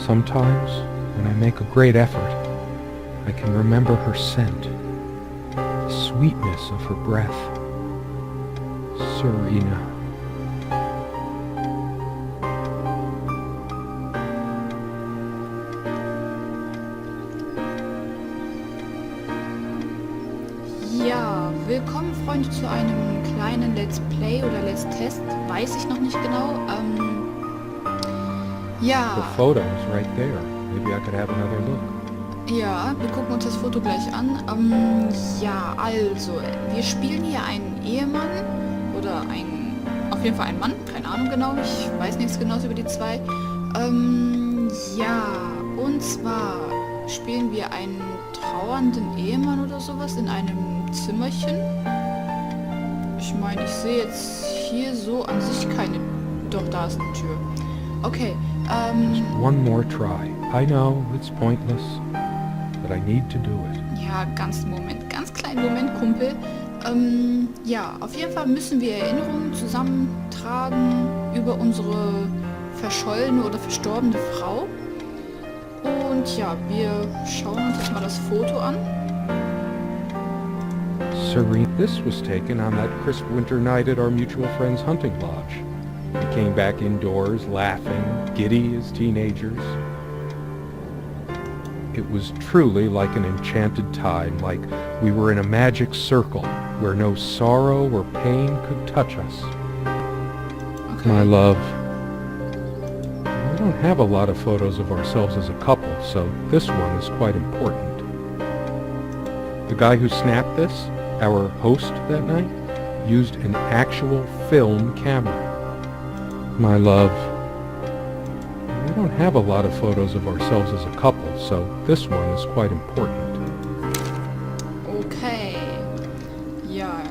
Sometimes, when I make a great effort, I can remember her scent, the sweetness of her breath. Serena. Ja, willkommen Freunde zu einem kleinen Let's Play oder Let's Test, weiß ich noch nicht genau. The Ja, photo's right there. Maybe I could have another look. ja, wir gucken uns das Foto gleich an. Ja, also, wir spielen hier einen Ehemann oder auf jeden Fall einen Mann, keine Ahnung genau, ich weiß nichts Genaues über die zwei. Ja, und zwar spielen wir einen trauernden Ehemann oder sowas in einem Zimmerchen. Ich meine, ich sehe jetzt hier so an sich keine... Doch, da ist eine Tür. Okay, Just one more try. I know it's pointless, but I need to do it. ja, ganz kleinen Moment, Kumpel. Ja, auf jeden Fall müssen wir Erinnerungen zusammentragen über unsere verschollene oder verstorbene Frau. Und ja, wir schauen uns jetzt mal das Foto an. Serena, this was taken on that crisp winter night at our mutual friend's hunting lodge. We came back indoors, laughing, giddy as teenagers. It was truly like an enchanted time, like we were in a magic circle where no sorrow or pain could touch us. Okay. My love, we don't have a lot of photos of ourselves as a couple, so this one is quite important. The guy who snapped this, our host that night, used an actual film camera. My love, we don't have a lot of photos of ourselves as a couple, so this one is quite important. Okay. Ja,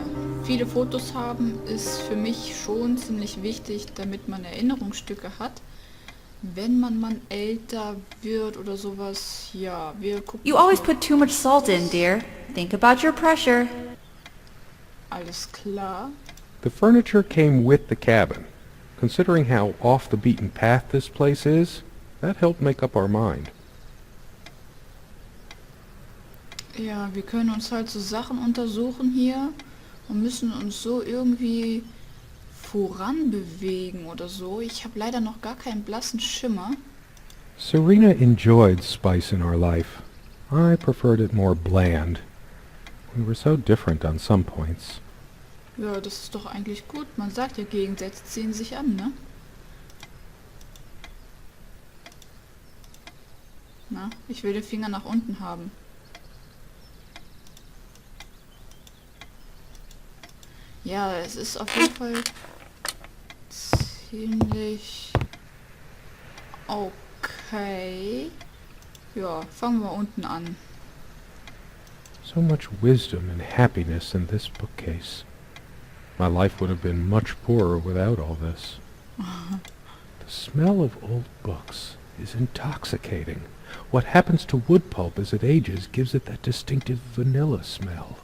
viele Fotos haben ist für mich schon ziemlich wichtig, damit man Erinnerungsstücke hat. Wenn man älter wird oder sowas, ja, wir gucken... You always put too much salt in, dear. Think about your pressure. Alles klar. The furniture came with the cabin. Considering how off the beaten path this place is, that helped make up our mind. Ja, wir können uns halt so Sachen untersuchen hier und müssen uns so irgendwie voran bewegen oder so. Ich habe leider noch gar keinen blassen Schimmer. Serena enjoyed spice in our life. I preferred it more bland. We were so different on some points. Ja, das ist doch eigentlich gut. Man sagt ja, Gegensätze ziehen sich an, ne? Na, ich will den Finger nach unten haben. Ja, es ist auf jeden Fall ziemlich okay. Ja, fangen wir unten an. So much wisdom and happiness in this bookcase. My life would have been much poorer without all this. The smell of old books is intoxicating. What happens to wood pulp as it ages gives it that distinctive vanilla smell.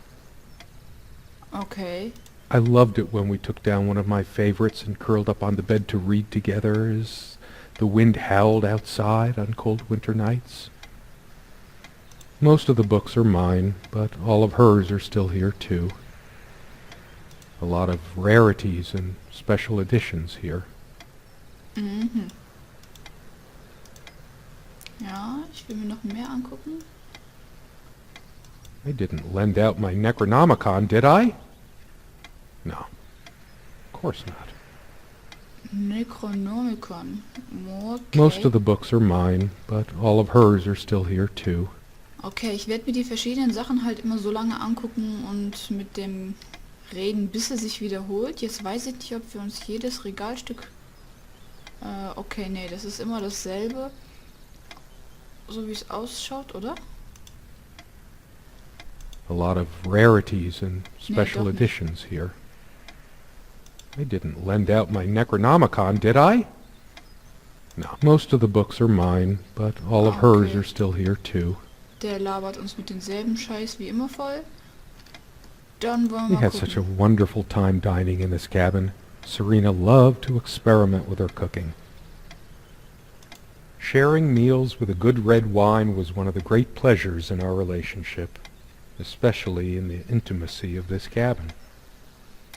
Okay. I loved it when we took down one of my favorites and curled up on the bed to read together as the wind howled outside on cold winter nights. Most of the books are mine, but all of hers are still here too. A lot of rarities and special editions here. Mhm. Ja, ich will mir noch mehr angucken. I didn't lend out my Necronomicon, did I? No, of course not. Necronomicon. Okay. Most of the books are mine, but all of hers are still here too. Okay, ich werde mir die verschiedenen Sachen halt immer so lange angucken und mit dem reden, bis er sich wiederholt. Jetzt weiß ich nicht, ob wir uns jedes Regalstück... okay, nee, das ist immer dasselbe. So wie es ausschaut, oder? A lot of rarities and special doch nicht. editions here. I didn't lend out my Necronomicon, did I? No. Most of the books are mine, but all of hers Okay. are still here too. Der labert uns mit denselben Scheiß wie immer voll. Dann wollen We wir had gucken. such a wonderful time dining in this cabin. Serena loved to experiment with her cooking. Sharing meals with a good red wine was one of the great pleasures in our relationship, especially in the intimacy of this cabin.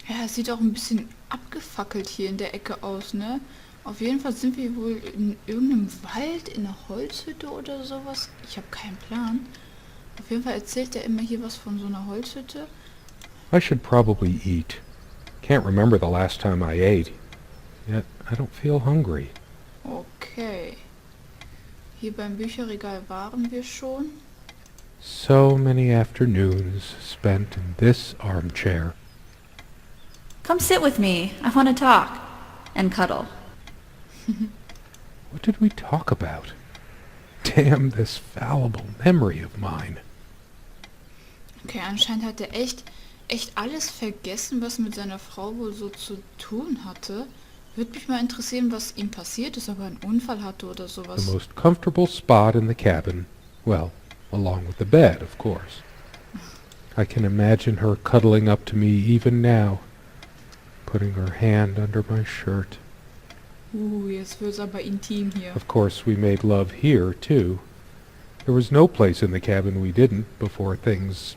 Ja, es sieht auch ein bisschen abgefackelt hier in der Ecke aus, ne? Auf jeden Fall sind wir wohl in irgendeinem Wald, in einer Holzhütte oder sowas. Ich habe keinen Plan. Auf jeden Fall erzählt er immer hier was von so einer Holzhütte. I should probably eat. Can't remember the last time I ate, yet I don't feel hungry. Okay. Hier beim Bücherregal waren wir schon. So many afternoons spent in this armchair. Come sit with me. I want to talk. And cuddle. What did we talk about? Damn this fallible memory of mine. Okay, anscheinend hat er echt alles vergessen, was mit seiner Frau wohl so zu tun hatte. Würde mich mal interessieren, was ihm passiert ist, ob er einen Unfall hatte oder sowas. The most comfortable spot in the cabin. Well, along with the bed, of course. I can imagine her cuddling up to me even now, putting her hand under my shirt. Jetzt wird's aber intim hier. Of course, we made love here, too. There was no place in the cabin we didn't before things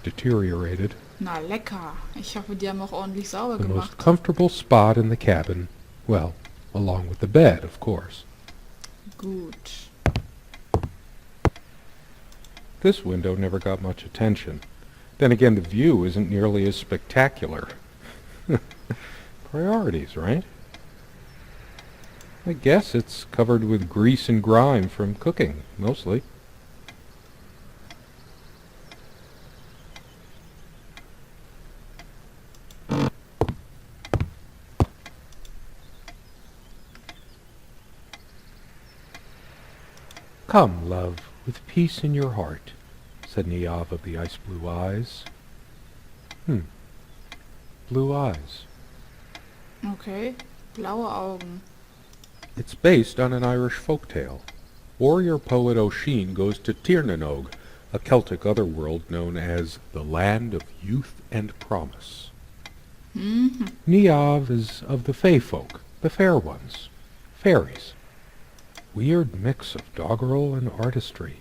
deteriorated. Na lecker. Ich hoffe, die haben auch ordentlich sauber The most gemacht. comfortable spot in the cabin. Well, along with the bed, of course. Gut. This window never got much attention. Then again, the view isn't nearly as spectacular. Priorities, right? I guess it's covered with grease and grime from cooking, mostly. Come, love, with peace in your heart, said Niav of the ice-blue eyes. Blue eyes. Okay. Blaue Augen. It's based on an Irish folk tale. Warrior poet O'Sheen goes to Tirnanog, a Celtic otherworld known as the Land of Youth and Promise. Niamh is of the Fey folk, the fair ones, fairies. Weird mix of doggerel and artistry.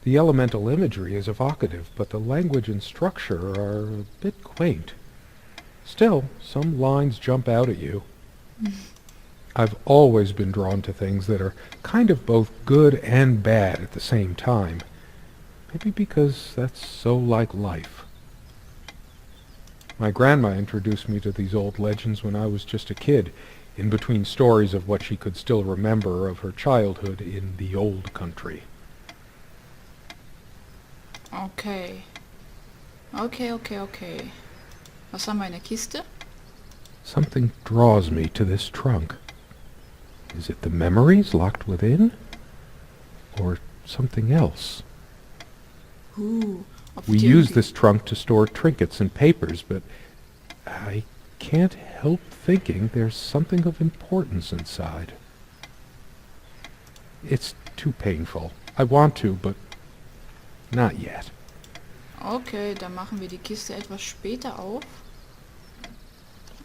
The elemental imagery is evocative, but the language and structure are a bit quaint. Still, some lines jump out at you. I've always been drawn to things that are kind of both good and bad at the same time. Maybe because that's so like life. My grandma introduced me to these old legends when I was just a kid, in between stories of what she could still remember of her childhood in the old country. Okay. Okay. Was haben wir in der Kiste? Something draws me to this trunk. Is it the memories locked within? Or something else? Auf We die use irgendwie- this trunk to store trinkets and papers, but I can't help thinking there's something of importance inside. It's too painful. I want to, but not yet. Okay, dann machen wir die Kiste etwas später auf.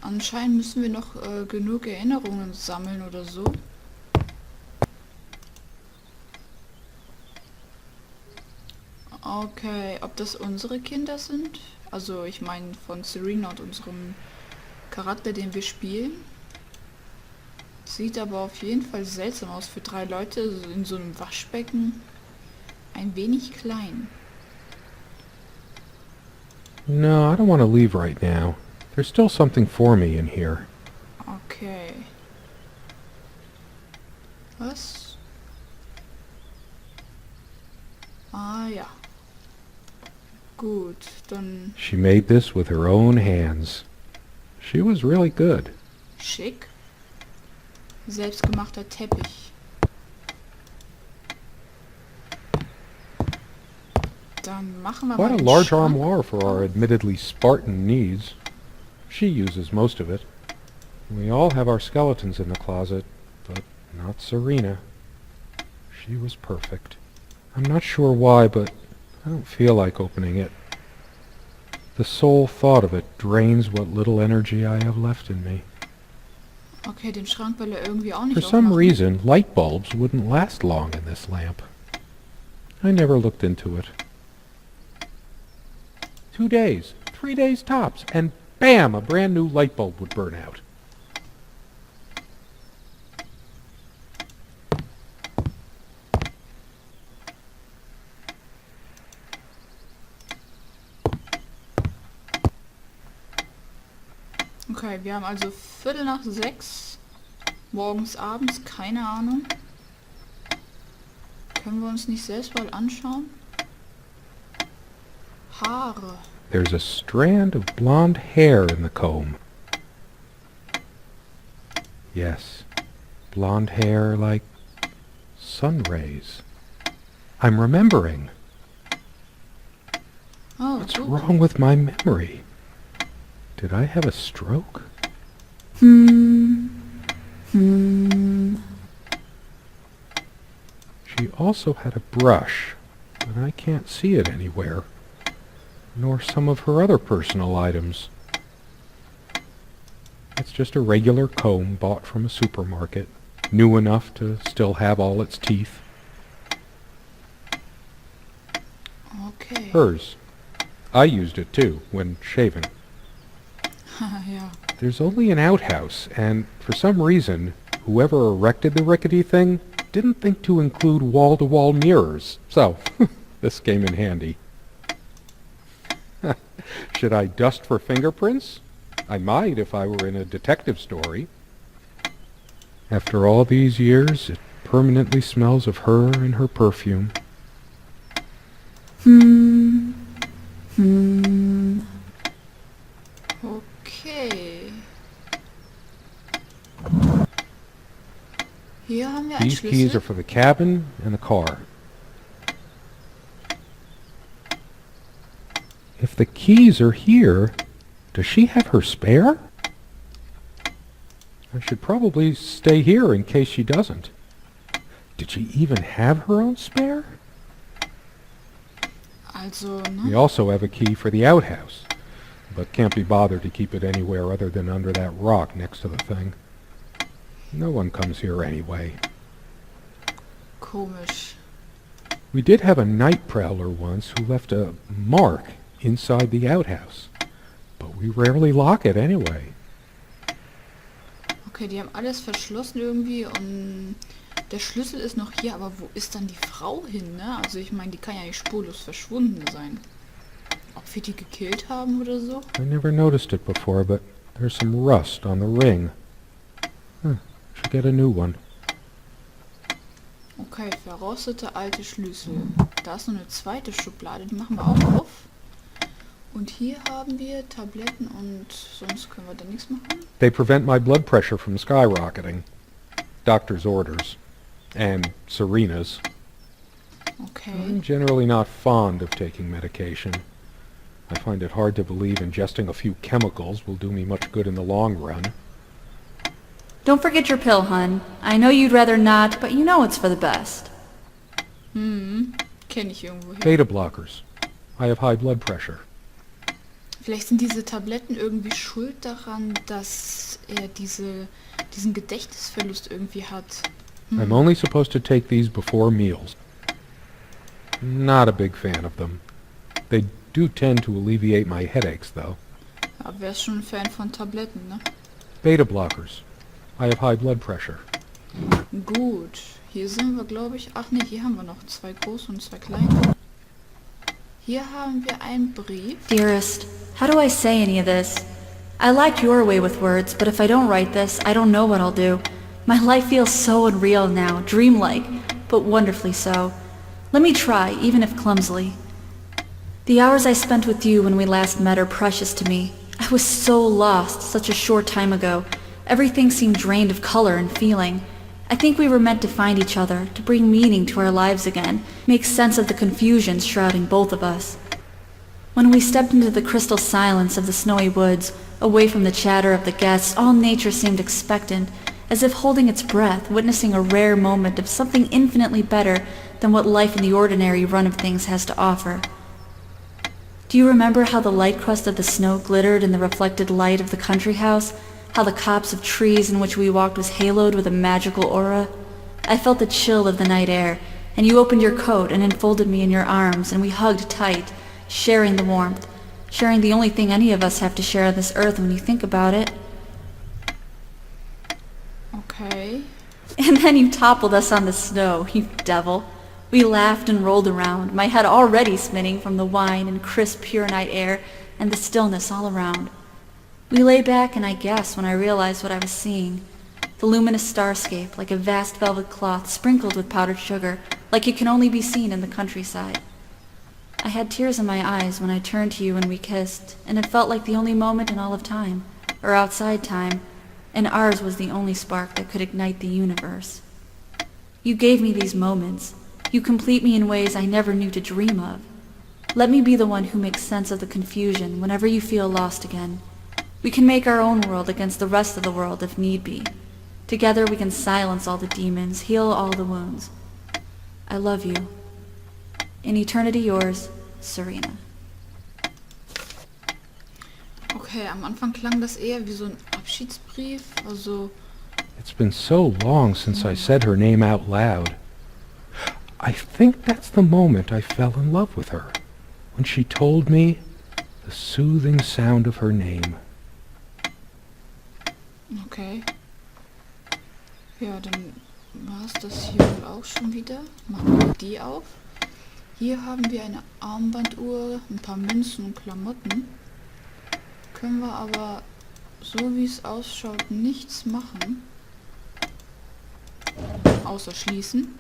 Anscheinend müssen wir noch genug Erinnerungen sammeln oder so. Okay, ob das unsere Kinder sind? Also ich meine von Serena und unserem Charakter, den wir spielen. Sieht aber auf jeden Fall seltsam aus für 3 Leute so in so einem Waschbecken. Ein wenig klein. No, I don't want to leave right now. There's still something for me in here. Okay. Was? Ah ja. Gut, dann She made this with her own hands. She was really good. schick. Selbstgemachter Teppich. Dann machen wir Quite mal a den large Schrank. armoire for our admittedly Spartan needs. She uses most of it. We all have our skeletons in the closet, but not Serena. She was perfect. I'm not sure why, but I don't feel like opening it. The sole thought of it drains what little energy I have left in me. Okay, den Schrank will er irgendwie auch For nicht some aufmachen. reason, light bulbs wouldn't last long in this lamp. I never looked into it. 2 days, 3 days tops, and bam, a brand new light bulb would burn out. Okay, wir haben also 5:45 morgens, abends, keine Ahnung. Können wir uns nicht selbst mal anschauen? Haare. There's a strand of blonde hair in the comb. Yes, blonde hair like sun rays. I'm remembering. Oh, What's gut. wrong with my memory? Did I have a stroke? She also had a brush, but I can't see it anywhere, nor some of her other personal items. It's just a regular comb bought from a supermarket, new enough to still have all its teeth. Okay. Hers. I used it too, when shaving. Ja. There's only an outhouse, and for some reason, whoever erected the rickety thing didn't think to include wall-to-wall mirrors, so this came in handy. Should I dust for fingerprints? I might if I were in a detective story. After all these years, it permanently smells of her and her perfume. Okay. Hier haben wir einen These keys are Schlüssel. for the cabin and the car. If the keys are here, does she have her spare? I should probably stay here in case she doesn't. Did she even have her own spare? Also, We ne? also have a key for the outhouse, but can't be bothered to keep it anywhere other than under that rock next to the thing. No one comes here anyway. Komisch. We did have a night prowler once who left a mark inside the outhouse, but we rarely lock it anyway. Okay, die haben alles verschlossen irgendwie und der Schlüssel ist noch hier, aber wo ist dann die Frau hin, ne? Also ich meine, die kann ja nicht spurlos verschwunden sein. Ob wir die gekillt haben oder so? I never noticed it before, but there's some rust on the ring. Should get a new one. Okay, verrostete alte Schlüssel. Da ist noch eine zweite Schublade, die machen wir auch auf. Und hier haben wir Tabletten und sonst können wir da nichts machen. They prevent my blood pressure from skyrocketing. Doctor's orders. And Serena's. Okay. I'm generally not fond of taking medication. I find it hard to believe ingesting a few chemicals will do me much good in the long run. Don't forget your pill, hun. I know you'd rather not, but you know it's for the best. Kenne ich irgendwo her. Beta blockers. I have high blood pressure. Vielleicht sind diese Tabletten irgendwie schuld daran, dass er diesen Gedächtnisverlust irgendwie hat. I'm only supposed to take these before meals. Not a big fan of them. They do tend to alleviate my headaches, though. Ja, wer ist schon ein Fan von Tabletten, ne? Beta blockers. I have high blood pressure. Gut. Hier sind wir, glaube ich... Ach ne, hier haben wir noch 2 große und 2 kleine. Hier haben wir einen Brief. Dearest, how do I say any of this? I like your way with words, but if I don't write this, I don't know what I'll do. My life feels so unreal now, dreamlike, but wonderfully so. Let me try, even if clumsily. The hours I spent with you when we last met are precious to me. I was so lost such a short time ago. Everything seemed drained of color and feeling. I think we were meant to find each other, to bring meaning to our lives again, make sense of the confusion shrouding both of us. When we stepped into the crystal silence of the snowy woods, away from the chatter of the guests, all nature seemed expectant, as if holding its breath, witnessing a rare moment of something infinitely better than what life in the ordinary run of things has to offer. Do you remember how the light crust of the snow glittered in the reflected light of the country house? how the copse of trees in which we walked was haloed with a magical aura. I felt the chill of the night air, and you opened your coat and enfolded me in your arms, and we hugged tight, sharing the warmth, sharing the only thing any of us have to share on this earth when you think about it. Okay. And then you toppled us on the snow, you devil. We laughed and rolled around, my head already spinning from the wine and crisp, pure night air and the stillness all around. We lay back, and I gasped when I realized what I was seeing. The luminous starscape, like a vast velvet cloth sprinkled with powdered sugar, like it can only be seen in the countryside. I had tears in my eyes when I turned to you and we kissed, and it felt like the only moment in all of time, or outside time, and ours was the only spark that could ignite the universe. You gave me these moments. You complete me in ways I never knew to dream of. Let me be the one who makes sense of the confusion whenever you feel lost again. We can make our own world against the rest of the world if need be. Together we can silence all the demons, heal all the wounds. I love you. In eternity yours, Serena. Okay, am Anfang klang das eher wie so ein Abschiedsbrief, also... It's been so long since I said her name out loud. I think that's the moment I fell in love with her, when she told me the soothing sound of her name. Okay. Ja, dann war es das hier wohl auch schon wieder. Machen wir die auf. Hier haben wir eine Armbanduhr, ein paar Münzen und Klamotten. Können wir aber, so wie es ausschaut, nichts machen. Außer schließen.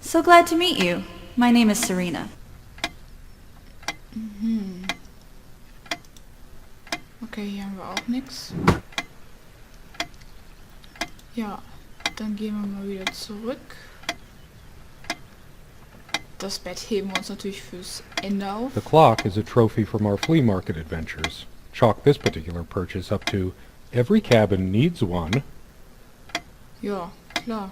So glad to meet you. My name is Serena. Okay, hier haben wir auch nichts. Ja, dann gehen wir mal wieder zurück. Das Bett heben wir uns natürlich fürs Ende auf. The clock is a trophy from our flea market adventures. Chalk this particular purchase up to every cabin needs one. Ja, klar.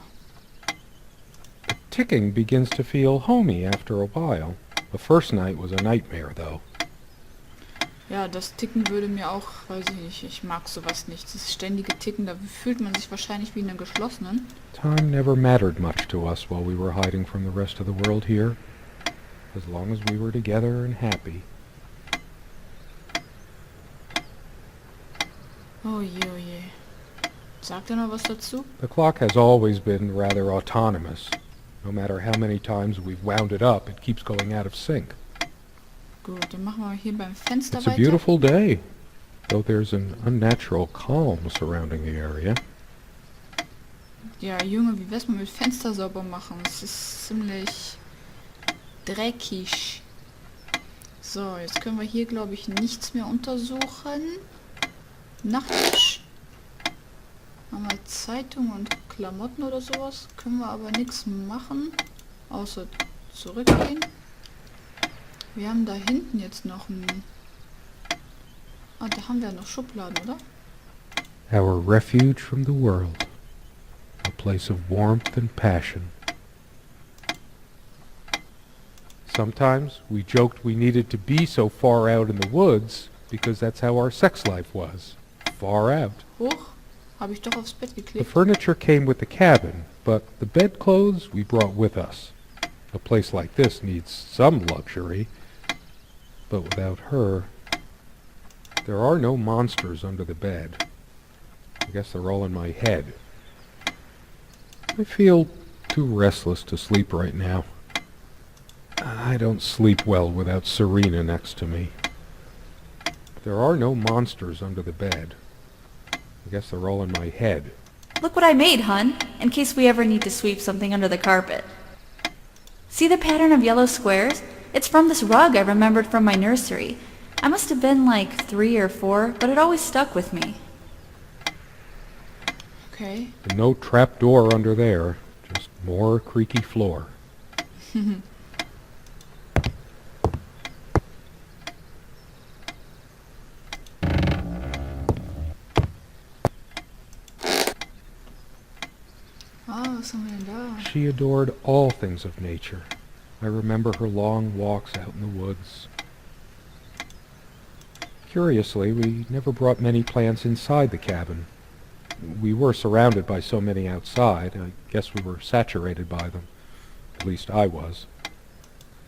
The ticking begins to feel homey after a while. The first night was a nightmare, though. Ja, das Ticken würde mir auch, weiß ich nicht, ich mag sowas nicht. Das ständige Ticken, da fühlt man sich wahrscheinlich wie in einer geschlossenen. Time never mattered much to us while we were hiding from the rest of the world here. As long as we were together and happy. Oh je, oh je. Sagt er noch was dazu? The clock has always been rather autonomous. No matter how many times we've wound it up, it keeps going out of sync. Gut, dann machen wir hier beim Fenster It's a weiter. beautiful day, though there's an unnatural calm surrounding the area. Ja, Junge, wie wär's mal mit Fenster sauber machen? Es ist ziemlich dreckig. So, jetzt können wir hier, glaube ich, nichts mehr untersuchen. Nachttisch. Haben wir Zeitung und Klamotten oder sowas. Können wir aber nichts machen, außer zurückgehen. Wir haben da hinten jetzt noch ein... Ah, da haben wir noch Schubladen, oder? Our refuge from the world. A place of warmth and passion. Sometimes we joked we needed to be so far out in the woods because that's how our sex life was. Far out. Hoch. Habe ich doch aufs Bett The geklebt. furniture came with the cabin, but the bedclothes we brought with us. A place like this needs some luxury, but without her, there are no monsters under the bed. I guess they're all in my head. I feel too restless to sleep right now. I don't sleep well without Serena next to me. There are no monsters under the bed. I guess they're all in my head. Look what I made, hun, in case we ever need to sweep something under the carpet. See the pattern of yellow squares? It's from this rug I remembered from my nursery. I must have been like 3 or 4, but it always stuck with me. Okay. And no trap door under there, just more creaky floor. Ah, was haben wir denn da? She adored all things of nature. I remember her long walks out in the woods. Curiously, we never brought many plants inside the cabin. We were surrounded by so many outside, I guess we were saturated by them. At least I was.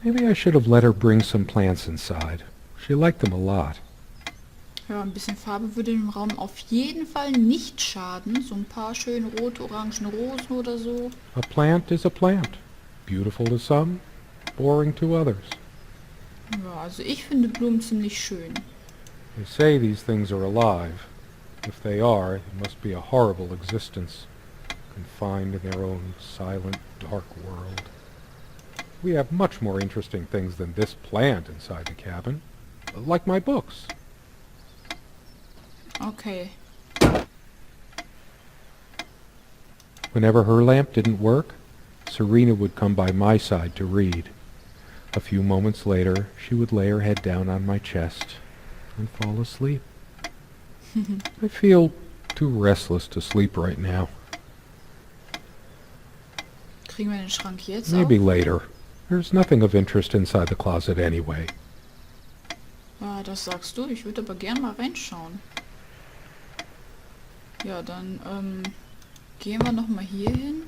Maybe I should have let her bring some plants inside. She liked them a lot. Ja, ein bisschen Farbe würde dem Raum auf jeden Fall nicht schaden. So ein paar schöne rote, orangen Rosen oder so. A plant is a plant. Beautiful to some, boring to others. Ja, also ich finde Blumen ziemlich schön. They say these things are alive. If they are, it must be a horrible existence, confined in their own silent, dark world. We have much more interesting things than this plant inside the cabin, like my books. Okay. Whenever her lamp didn't work, Serena would come by my side to read. A few moments later, she would lay her head down on my chest and fall asleep. I feel too restless to sleep right now. Kriegen wir den Schrank jetzt Maybe auf? later. There's nothing of interest inside the closet anyway. Ja, das sagst du. Ich würde aber gern mal reinschauen. Ja, dann gehen wir nochmal hier hin.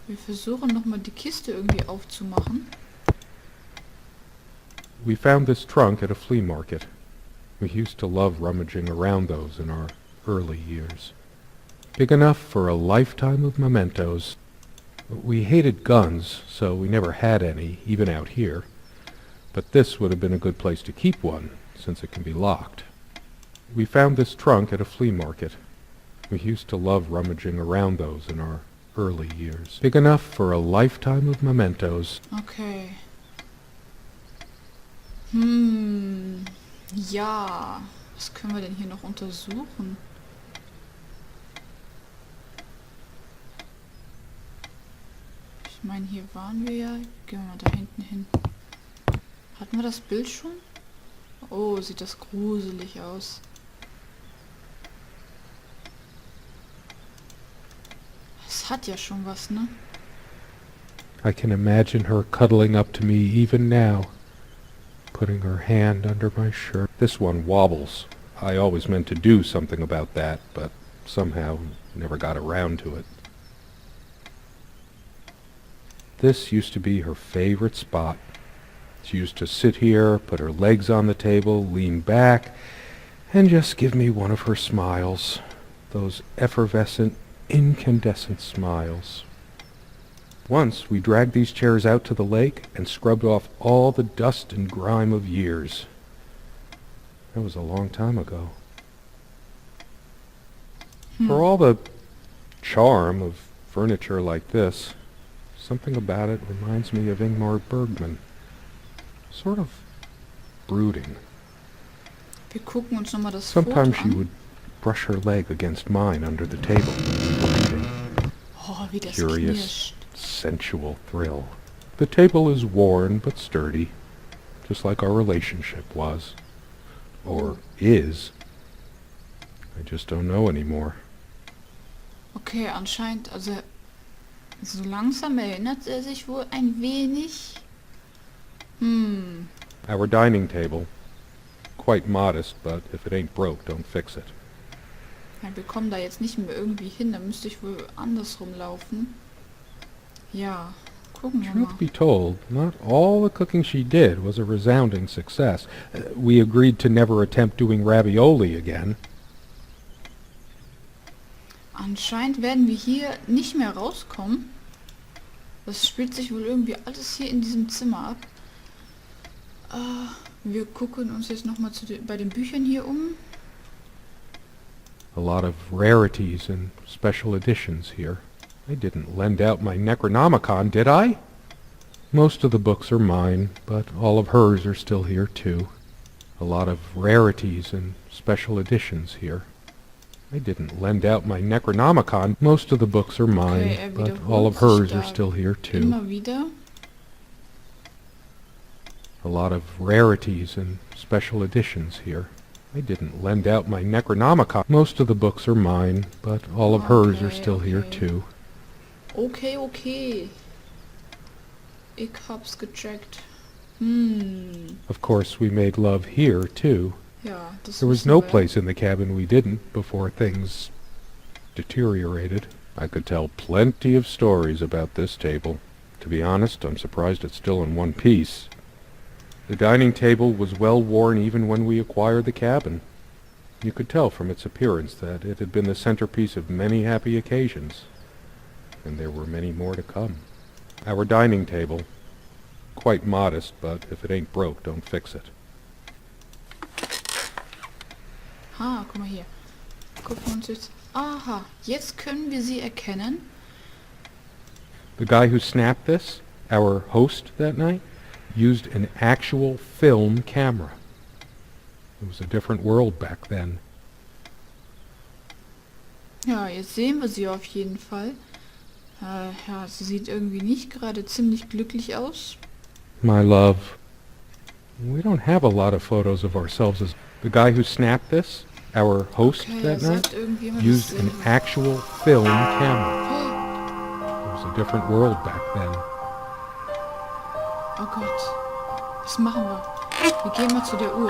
Wir versuchen nochmal die Kiste irgendwie aufzumachen. We found this trunk at a flea market. We used to love rummaging around those in our early years. Big enough for a lifetime of mementos. We hated guns, so we never had any, even out here. But this would have been a good place to keep one, since it can be locked. We found this trunk at a flea market. We used to love rummaging around those in our early years. Big enough for a lifetime of mementos. Okay. Ja. Was können wir denn hier noch untersuchen? Ich meine, hier waren wir ja. Gehen wir mal da hinten hin. Hatten wir das Bild schon? Oh, sieht das gruselig aus. Es hat ja schon was, ne? I can imagine her cuddling up to me even now, putting her hand under my shirt. This one wobbles. I always meant to do something about that, but somehow never got around to it. This used to be her favorite spot. She used to sit here, put her legs on the table, lean back, and just give me one of her smiles. Those effervescent, incandescent smiles. Once we dragged these chairs out to the lake and scrubbed off all the dust and grime of years. That was a long time ago. For all the charm of furniture like this, something about it reminds me of Ingmar Bergman. Sort of brooding. Wir gucken uns nochmal das Foto Sometimes she an. would brush her leg against mine under the table, reading. Oh, wie das Curious, knirscht. sensual thrill. The table is worn but sturdy, just like our relationship was. Or is. I just don't know anymore. Okay, anscheinend, also so langsam erinnert er sich wohl ein wenig. Our dining table. Quite modest, but if it ain't broke, don't fix it. Ja, wir kommen da jetzt nicht mehr irgendwie hin, da müsste ich wohl andersrum laufen. Ja, gucken wir mal. Truth be told, not all the cooking she did was a resounding success. We agreed to never attempt doing ravioli again. Anscheinend werden wir hier nicht mehr rauskommen. Das spielt sich wohl irgendwie alles hier in diesem Zimmer ab. Wir gucken uns jetzt nochmal bei den Büchern hier um. A lot of rarities and special editions here. I didn't lend out my Necronomicon, did I? Most of the books are mine, but all of hers are still here too. A lot of rarities and special editions here. I didn't lend out my Necronomicon. Most of the books are mine, Okay, but all of hers are still here too. Immer wieder. A lot of rarities and special editions here. I didn't lend out my Necronomicon. Most of the books are mine, but all of hers are still here too. Okay, okay. Ich hab's gecheckt. Of course, we made love here, too. Ja, das There was wissen no wir. place in the cabin we didn't before things deteriorated. I could tell plenty of stories about this table. To be honest, I'm surprised it's still in one piece. The dining table was well worn even when we acquired the cabin. You could tell from its appearance that it had been the centerpiece of many happy occasions, and there were many more to come. Our dining table, quite modest, but if it ain't broke, don't fix it. Ah, guck mal hier. Gucken wir uns jetzt... Aha, jetzt können wir sie erkennen. The guy who snapped this, our host that night, used an actual film camera. It was a different world back then. Ja, jetzt sehen wir sie auf jeden Fall. Ja, sie sieht irgendwie nicht gerade ziemlich glücklich aus. My love, we don't have a lot of photos of ourselves as... The guy who snapped this, our host Okay, that sagt night, irgendjemand used an dasselbe. actual film camera. Oh, It was a different world back then. oh Gott. Was machen wir? Wir gehen mal zu der Uhr.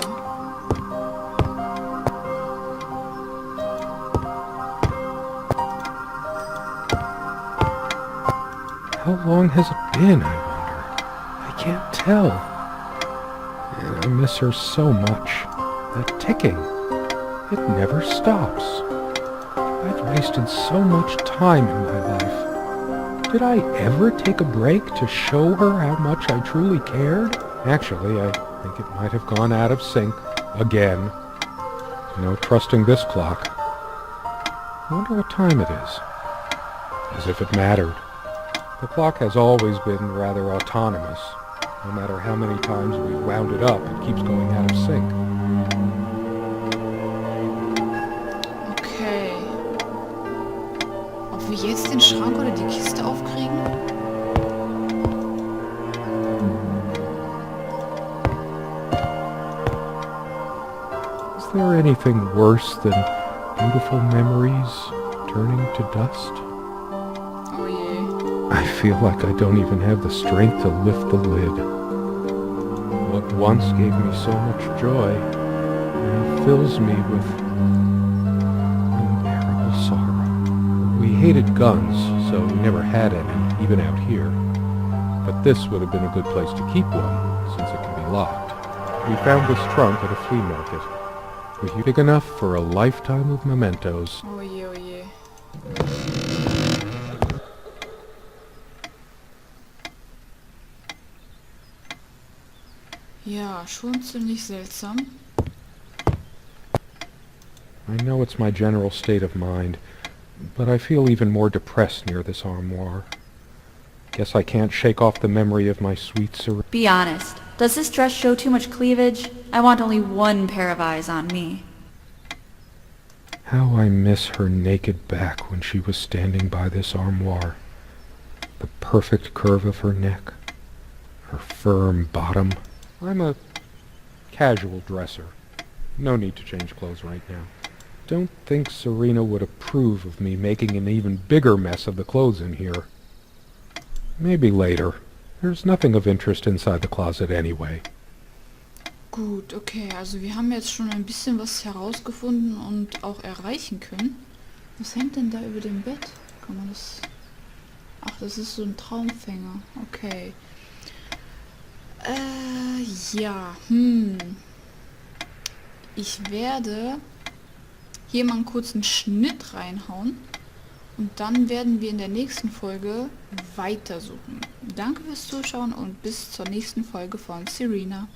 How long has it been, I wonder? I can't tell. And I miss her so much. That ticking. It never stops. I've wasted so much time in my life. Did I ever take a break to show her how much I truly cared? Actually, I think it might have gone out of sync again. No trusting this clock. I wonder what time it is. As if it mattered. The clock has always been rather autonomous. No matter how many times we wound it up, it keeps going out of sync. Okay. Ob wir jetzt den Schrank oder die Kiste aufkriegen? Is there anything worse than beautiful memories turning to dust? Oh je. I feel like I don't even have the strength to lift the lid. What once gave me so much joy now fills me with unbearable sorrow. We hated guns, so we never had any, even out here. But this would have been a good place to keep one, since it can be locked. We found this trunk at a flea market. Big enough for a lifetime of mementos. Oh je, oh je. Ja, schon ziemlich seltsam. I know it's my general state of mind, but I feel even more depressed near this armoire. Guess I can't shake off the memory of my sweet Serena. Be honest. Does this dress show too much cleavage? I want only one pair of eyes on me. How I miss her naked back when she was standing by this armoire. The perfect curve of her neck. Her firm bottom. I'm a casual dresser. No need to change clothes right now. Don't think Serena would approve of me making an even bigger mess of the clothes in here. Maybe later. There's nothing of interest inside the closet anyway. Gut, okay, also wir haben jetzt schon ein bisschen was herausgefunden und auch erreichen können. Was hängt denn da über dem Bett? Kann man das... Ach, das ist so ein Traumfänger. Okay. Ja, Ich werde hier mal einen kurzen Schnitt reinhauen. Und dann werden wir in der nächsten Folge weitersuchen. Danke fürs Zuschauen und bis zur nächsten Folge von Serena.